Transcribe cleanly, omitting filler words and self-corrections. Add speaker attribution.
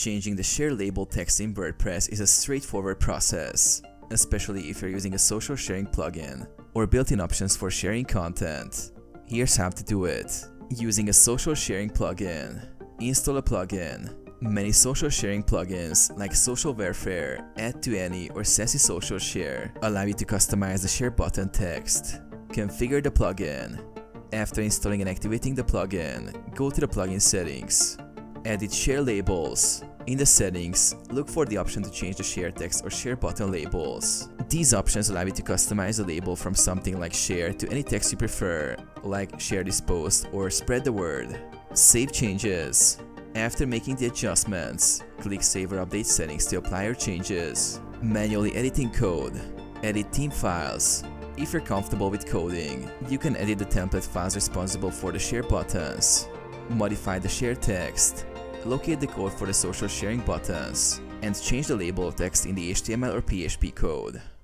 Speaker 1: Changing the share label text in WordPress is a straightforward process, especially if you're using a social sharing plugin or built-in options for sharing content. Here's how to do it. Using a social sharing plugin. Install a plugin. Many social sharing plugins like Social Warfare, Add to Any, or Sassy Social Share allow you to customize the share button text. Configure the plugin. After installing and activating the plugin, go to the plugin settings. Edit share labels. In the settings, look for the option to change the share text or share button labels. These options allow you to customize the label from something like share to any text you prefer, like share this post or spread the word. Save changes. After making the adjustments, click Save or Update Settings to apply your changes. Manually editing code. Edit theme files. If you're comfortable with coding, you can edit the template files responsible for the share buttons. Modify the share text. Locate the code for the social sharing buttons, and change the label of text in the HTML or PHP code.